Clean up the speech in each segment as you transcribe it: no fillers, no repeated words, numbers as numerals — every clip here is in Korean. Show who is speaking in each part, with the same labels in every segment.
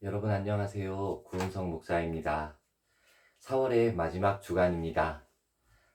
Speaker 1: 여러분 안녕하세요. 구은성 목사입니다. 4월의 마지막 주간입니다.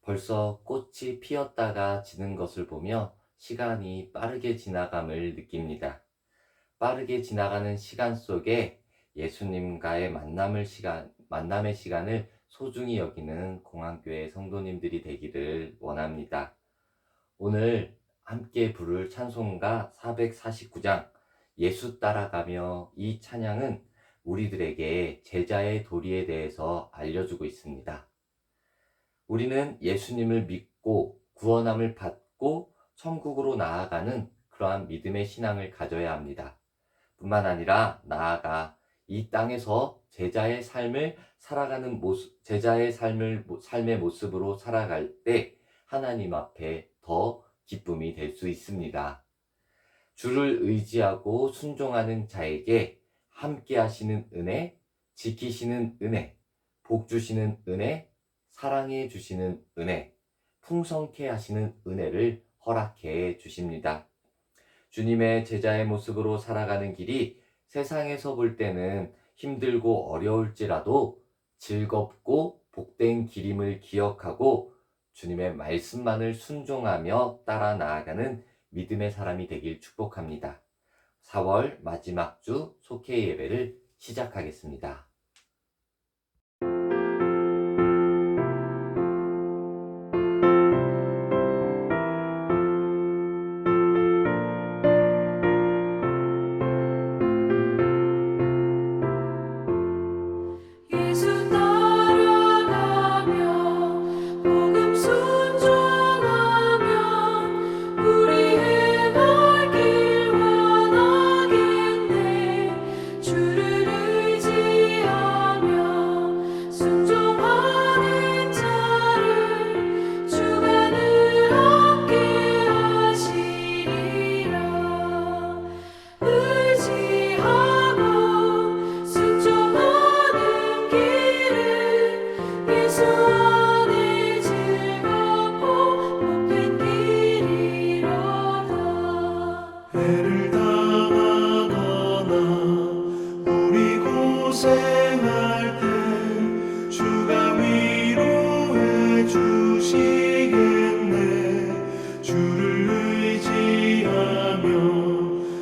Speaker 1: 벌써 꽃이 피었다가 지는 것을 보며 시간이 빠르게 지나감을 느낍니다. 빠르게 지나가는 시간 속에 예수님과의 만남의 시간을 소중히 여기는 공항교회 성도님들이 되기를 원합니다. 오늘 함께 부를 찬송가 449장 예수 따라가며, 이 찬양은 우리들에게 제자의 도리에 대해서 알려주고 있습니다. 우리는 예수님을 믿고 구원함을 받고 천국으로 나아가는 그러한 믿음의 신앙을 가져야 합니다. 뿐만 아니라 나아가 이 땅에서 제자의 삶의 삶의 모습으로 살아갈 때 하나님 앞에 더 기쁨이 될 수 있습니다. 주를 의지하고 순종하는 자에게 함께 하시는 은혜, 지키시는 은혜, 복 주시는 은혜, 사랑해 주시는 은혜, 풍성케 하시는 은혜를 허락해 주십니다. 주님의 제자의 모습으로 살아가는 길이 세상에서 볼 때는 힘들고 어려울지라도 즐겁고 복된 길임을 기억하고 주님의 말씀만을 순종하며 따라 나아가는 믿음의 사람이 되길 축복합니다. 4월 마지막 주 속회 예배를 시작하겠습니다.
Speaker 2: 예수 따라가며 복음 순종하며 우리 행할 길 원하겠네. 주를 의지하며 순종하는 자를 주가 늘 함께 하시리라. 의지하고 순종하는 길은 예수 안에 즐겁고 복된 길이로다.
Speaker 3: 해를 당하거나 우리 고생할 때 주가 위로해 주시겠네. 주를 의지하며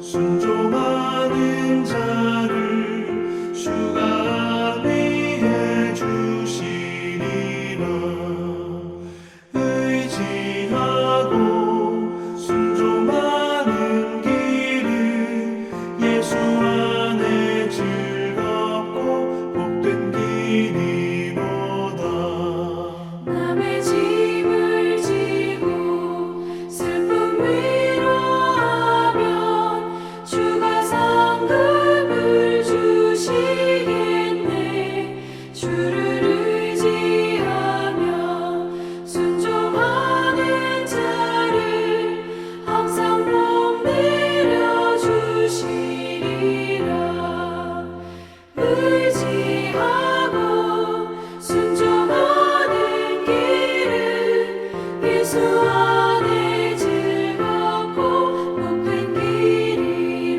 Speaker 3: 순종하는 자를 주가 위해 주시리라. 의지하고 순종하는 길은 예수 안에 즐겁고 복된 길이로다.
Speaker 2: 남의 짐을 지고 슬픔 위로하면 주가 상급을 주시겠네. 주를 의지하며 순종하는 자를 항상 복 내려 주시리라. 의지하고 순종하는 길은 예수 안에 즐겁고 복된 길이로다.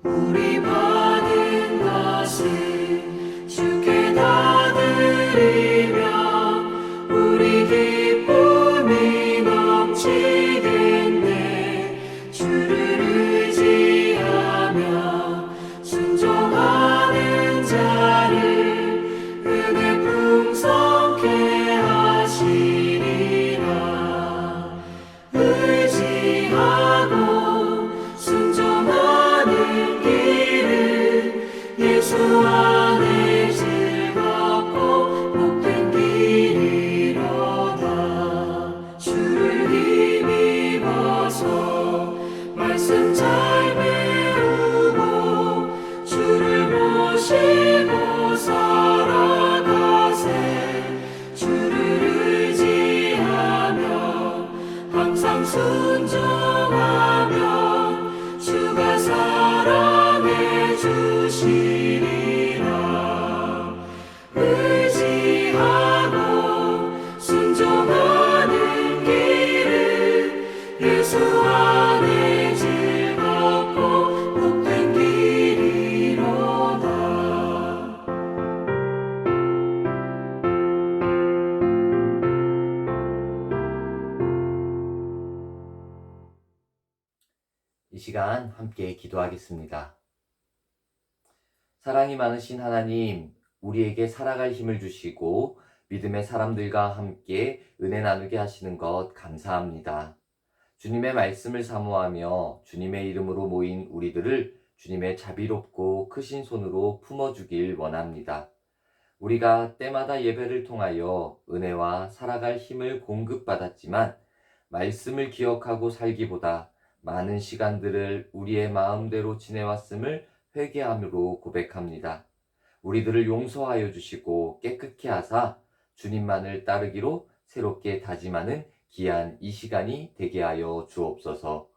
Speaker 2: 우리 받은 것을 주께 다 드리며 우리 기쁨이 넘치겠네. 주를 의지하며 순종하는 자를 은혜 풍성케 하시리라. 의지하고 순종하는 길은 예수 안에 즐겁고 복된 길이로다. 주를 힘입어서 말씀 잘 배우고 주를 모시고 살아가세. 주를 의지하며 항상 순종하며 주가 사랑해 주시
Speaker 1: 시간 함께 기도하겠습니다. 사랑이 많으신 하나님, 우리에게 살아갈 힘을 주시고 믿음의 사람들과 함께 은혜 나누게 하시는 것 감사합니다. 주님의 말씀을 사모하며 주님의 이름으로 모인 우리들을 주님의 자비롭고 크신 손으로 품어주길 원합니다. 우리가 때마다 예배를 통하여 은혜와 살아갈 힘을 공급받았지만 말씀을 기억하고 살기보다 많은 시간들을 우리의 마음대로 지내왔음을 회개함으로 고백합니다. 우리들을 용서하여 주시고 깨끗게 하사 주님만을 따르기로 새롭게 다짐하는 귀한 이 시간이 되게 하여 주옵소서.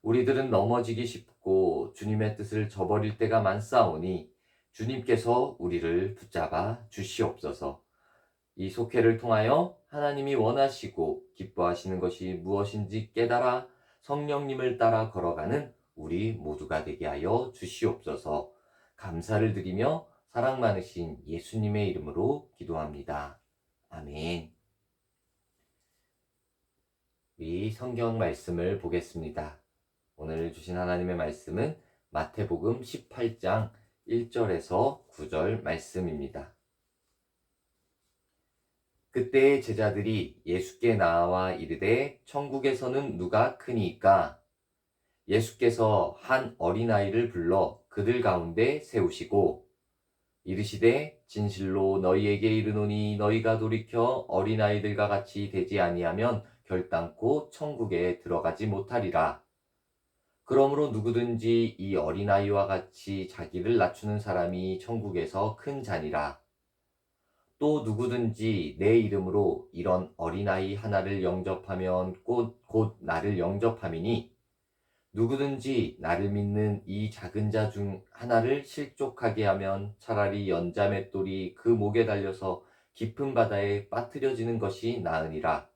Speaker 1: 우리들은 넘어지기 쉽고 주님의 뜻을 저버릴 때가 많사오니 주님께서 우리를 붙잡아 주시옵소서. 이 속회를 통하여 하나님이 원하시고 기뻐하시는 것이 무엇인지 깨달아 성령님을 따라 걸어가는 우리 모두가 되게 하여 주시옵소서. 감사를 드리며 사랑 많으신 예수님의 이름으로 기도합니다. 아멘. 우리 성경 말씀을 보겠습니다. 오늘 주신 하나님의 말씀은 마태복음 18장 1절에서 9절 말씀입니다. 그때 제자들이 예수께 나와 이르되 천국에서는 누가 크니이까? 예수께서 한 어린아이를 불러 그들 가운데 세우시고 이르시되 진실로 너희에게 이르노니 너희가 돌이켜 어린아이들과 같이 되지 아니하면 결단코 천국에 들어가지 못하리라. 그러므로 누구든지 이 어린아이와 같이 자기를 낮추는 사람이 천국에서 큰 자니라. 또 누구든지 내 이름으로 이런 어린아이 하나를 영접하면 곧 나를 영접함이니 누구든지 나를 믿는 이 작은 자 중 하나를 실족하게 하면 차라리 연자맷돌이 그 목에 달려서 깊은 바다에 빠뜨려지는 것이 나으니라.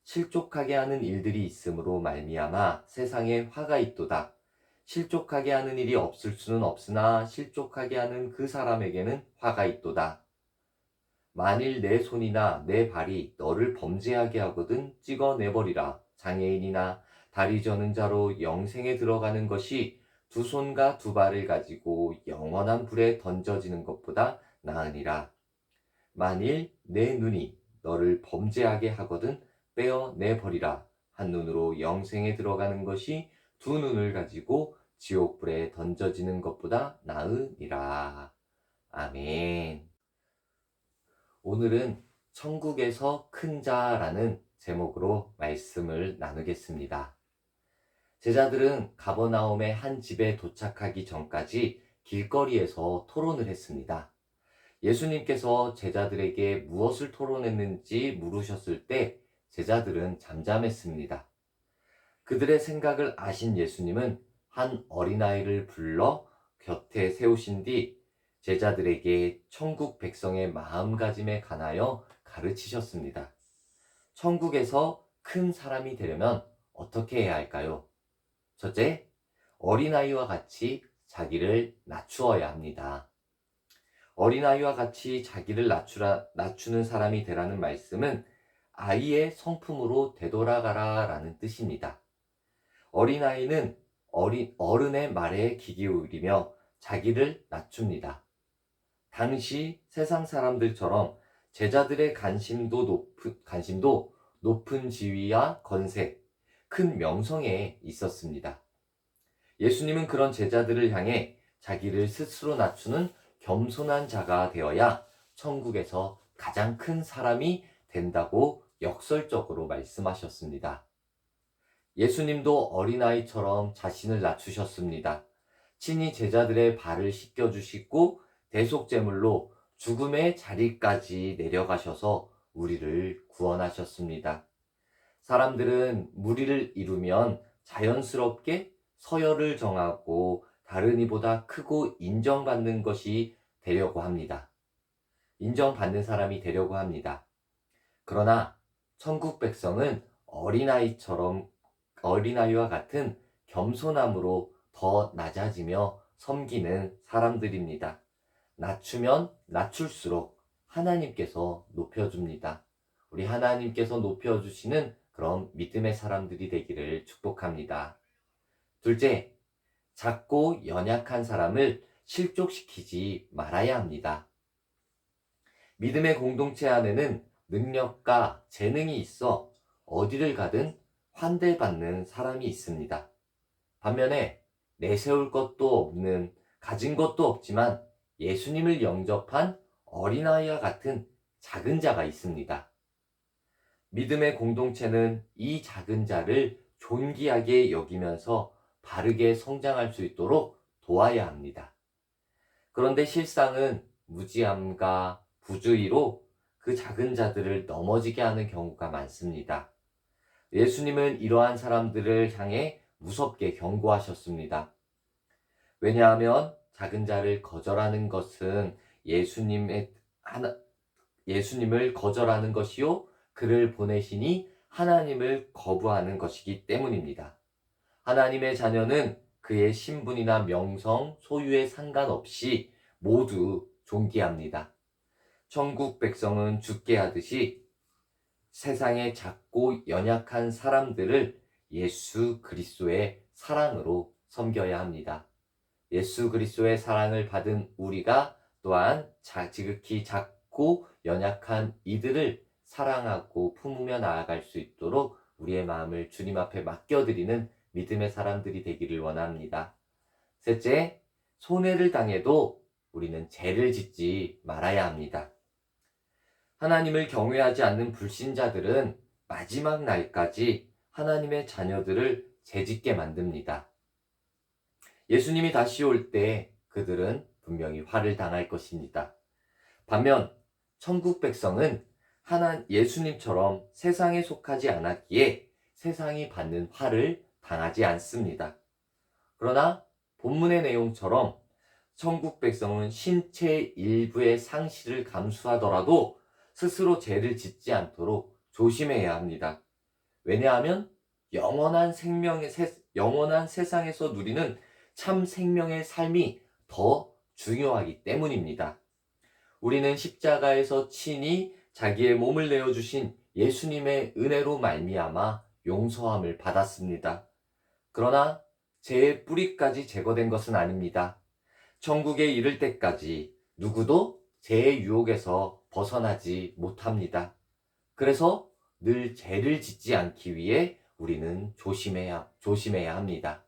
Speaker 1: 실족하게 하는 일들이 있으므로 말미암아 세상에 화가 있도다. 실족하게 하는 일이 없을 수는 없으나 실족하게 하는 그 사람에게는 화가 있도다. 만일 내 손이나 내 발이 너를 범죄하게 하거든 찍어내버리라. 장애인이나 다리 저는 자로 영생에 들어가는 것이 두 손과 두 발을 가지고 영원한 불에 던져지는 것보다 나으니라. 만일 내 눈이 너를 범죄하게 하거든 빼어내버리라. 한 눈으로 영생에 들어가는 것이 두 눈을 가지고 지옥불에 던져지는 것보다 나으니라. 아멘. 오늘은 천국에서 큰 자라는 제목으로 말씀을 나누겠습니다. 제자들은 가버나움의 한 집에 도착하기 전까지 길거리에서 토론을 했습니다. 예수님께서 제자들에게 무엇을 토론했는지 물으셨을 때 제자들은 잠잠했습니다. 그들의 생각을 아신 예수님은 한 어린아이를 불러 곁에 세우신 뒤 제자들에게 천국 백성의 마음가짐에 관하여 가르치셨습니다. 천국에서 큰 사람이 되려면 어떻게 해야 할까요? 첫째, 어린아이와 같이 자기를 낮추어야 합니다. 어린아이와 같이 자기를 낮추는 사람이 되라는 말씀은 아이의 성품으로 되돌아가라 라는 뜻입니다. 어린아이는 어른의 말에 귀 기울이며 자기를 낮춥니다. 당시 세상 사람들처럼 제자들의 관심도 높은 지위와 건세, 큰 명성에 있었습니다. 예수님은 그런 제자들을 향해 자기를 스스로 낮추는 겸손한 자가 되어야 천국에서 가장 큰 사람이 된다고 역설적으로 말씀하셨습니다. 예수님도 어린아이처럼 자신을 낮추셨습니다. 친히 제자들의 발을 씻겨주시고 대속제물로 죽음의 자리까지 내려가셔서 우리를 구원하셨습니다. 사람들은 무리를 이루면 자연스럽게 서열을 정하고 다른 이보다 크고 인정받는 것이 되려고 합니다. 인정받는 사람이 되려고 합니다. 그러나 천국 백성은 어린아이와 같은 겸손함으로 더 낮아지며 섬기는 사람들입니다. 낮추면 낮출수록 하나님께서 높여줍니다. 우리 하나님께서 높여주시는 그런 믿음의 사람들이 되기를 축복합니다. 둘째, 작고 연약한 사람을 실족시키지 말아야 합니다. 믿음의 공동체 안에는 능력과 재능이 있어 어디를 가든 환대받는 사람이 있습니다. 반면에 내세울 것도 없는, 가진 것도 없지만 예수님을 영접한 어린아이와 같은 작은 자가 있습니다. 믿음의 공동체는 이 작은 자를 존귀하게 여기면서 바르게 성장할 수 있도록 도와야 합니다. 그런데 실상은 무지함과 부주의로 그 작은 자들을 넘어지게 하는 경우가 많습니다. 예수님은 이러한 사람들을 향해 무섭게 경고하셨습니다. 왜냐하면 작은 자를 거절하는 것은 예수님을 거절하는 것이요, 그를 보내시니 하나님을 거부하는 것이기 때문입니다. 하나님의 자녀는 그의 신분이나 명성, 소유에 상관없이 모두 존귀합니다. 천국 백성은 죽게 하듯이 세상의 작고 연약한 사람들을 예수 그리스도의 사랑으로 섬겨야 합니다. 예수 그리스도의 사랑을 받은 우리가 또한 지극히 작고 연약한 이들을 사랑하고 품으며 나아갈 수 있도록 우리의 마음을 주님 앞에 맡겨드리는 믿음의 사람들이 되기를 원합니다. 셋째, 손해를 당해도 우리는 죄를 짓지 말아야 합니다. 하나님을 경외하지 않는 불신자들은 마지막 날까지 하나님의 자녀들을 죄짓게 만듭니다. 예수님이 다시 올 때 그들은 분명히 화를 당할 것입니다. 반면 천국 백성은 예수님처럼 세상에 속하지 않았기에 세상이 받는 화를 당하지 않습니다. 그러나 본문의 내용처럼 천국 백성은 신체 일부의 상실을 감수하더라도 스스로 죄를 짓지 않도록 조심해야 합니다. 왜냐하면 영원한 세상에서 누리는 참 생명의 삶이 더 중요하기 때문입니다. 우리는 십자가에서 친히 자기의 몸을 내어주신 예수님의 은혜로 말미암아 용서함을 받았습니다. 그러나 죄의 뿌리까지 제거된 것은 아닙니다. 천국에 이를 때까지 누구도 죄의 유혹에서 벗어나지 못합니다. 그래서 늘 죄를 짓지 않기 위해 우리는 조심해야 합니다.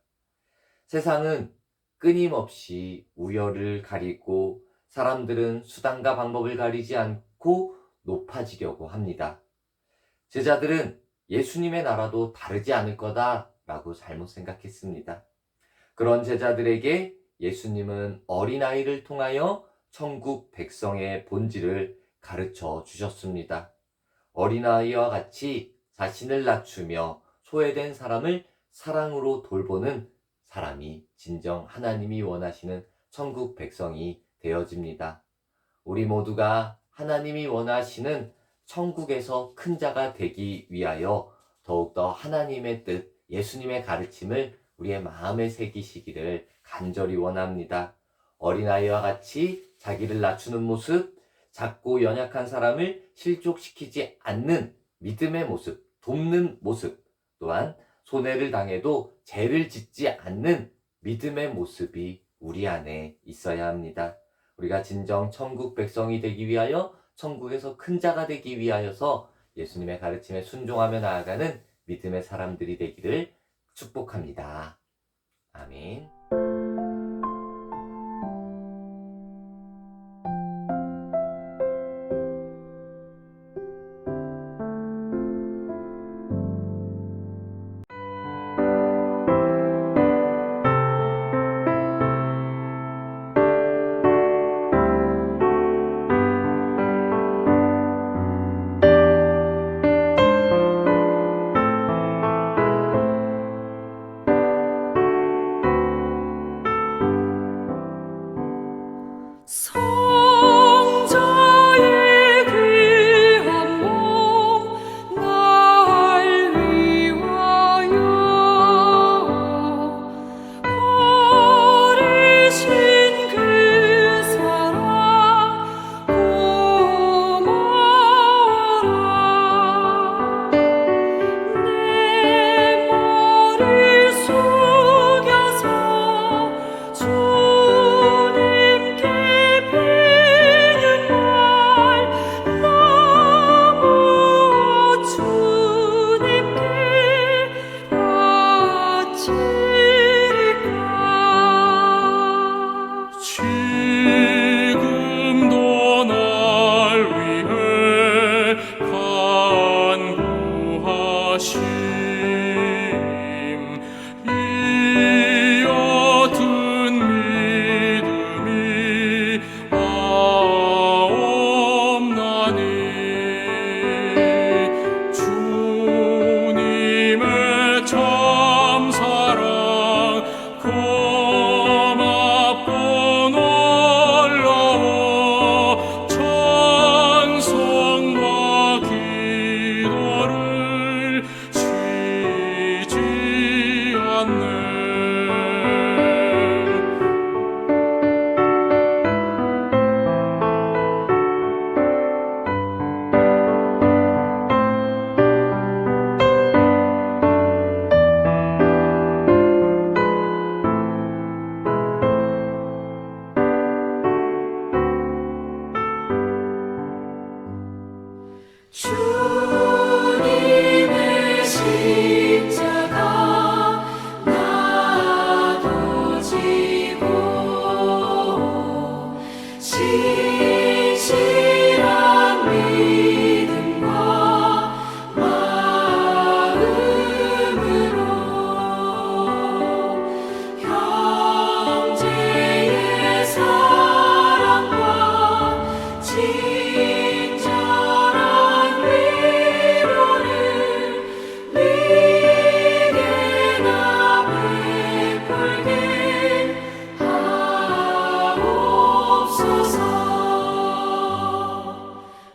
Speaker 1: 세상은 끊임없이 우열을 가리고 사람들은 수단과 방법을 가리지 않고 높아지려고 합니다. 제자들은 예수님의 나라도 다르지 않을 거다라고 잘못 생각했습니다. 그런 제자들에게 예수님은 어린아이를 통하여 천국 백성의 본질을 가르쳐 주셨습니다. 어린아이와 같이 자신을 낮추며 소외된 사람을 사랑으로 돌보는 사람이 진정 하나님이 원하시는 천국 백성이 되어집니다. 우리 모두가 하나님이 원하시는 천국에서 큰 자가 되기 위하여 더욱더 하나님의 뜻, 예수님의 가르침을 우리의 마음에 새기시기를 간절히 원합니다. 어린아이와 같이 자기를 낮추는 모습, 작고 연약한 사람을 실족시키지 않는 믿음의 모습, 돕는 모습, 또한 손해를 당해도 죄를 짓지 않는 믿음의 모습이 우리 안에 있어야 합니다. 우리가 진정 천국 백성이 되기 위하여, 천국에서 큰 자가 되기 위하여서 예수님의 가르침에 순종하며 나아가는 믿음의 사람들이 되기를 축복합니다. 아멘.
Speaker 3: 하심 이 어두운 믿음이 없나니 주님의 참사랑 고맙고 놀라워 찬송과 기도를 쉬지 않네.
Speaker 2: 주님의 십자가 나도 지고 신실한 믿음과 마음으로 형제의 사랑과 친절한 위로를 위에나 베풀게 하옵소서.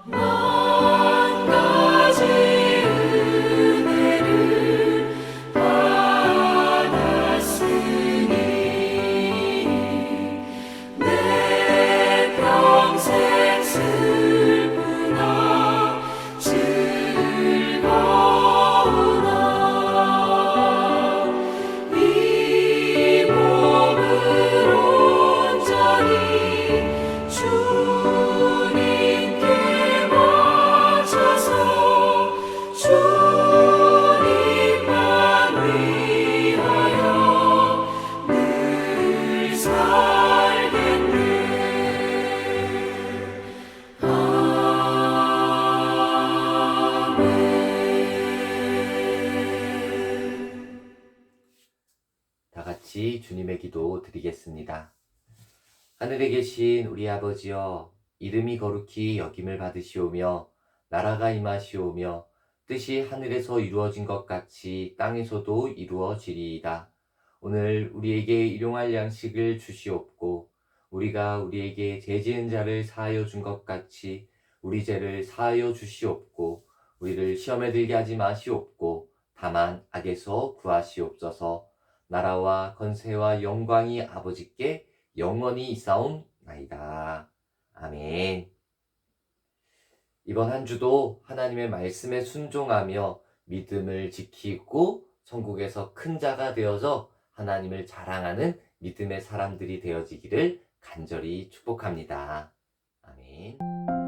Speaker 2: 만 가지 은혜를 받았으니 내 평생 슬프나 즐거우나 이 몸을 온전히 주님께 바쳐서 주님만 위하여 늘 살겠네. 아멘.
Speaker 1: 다 같이 주님의 기도 드리겠습니다. 하늘에 계신 우리 아버지여, 이름이 거룩히 여김을 받으시오며 나라가 임하시오며 뜻이 하늘에서 이루어진 것 같이 땅에서도 이루어지리이다. 오늘 우리에게 일용할 양식을 주시옵고 우리가 우리에게 죄 지은 자를 사하여 준 것 같이 우리 죄를 사하여 주시옵고 우리를 시험에 들게 하지 마시옵고 다만 악에서 구하시옵소서. 나라와 권세와 영광이 아버지께 영원히 있사옵나이다. 아멘. 이번 한 주도 하나님의 말씀에 순종하며 믿음을 지키고 천국에서 큰 자가 되어서 하나님을 자랑하는 믿음의 사람들이 되어지기를 간절히 축복합니다. 아멘.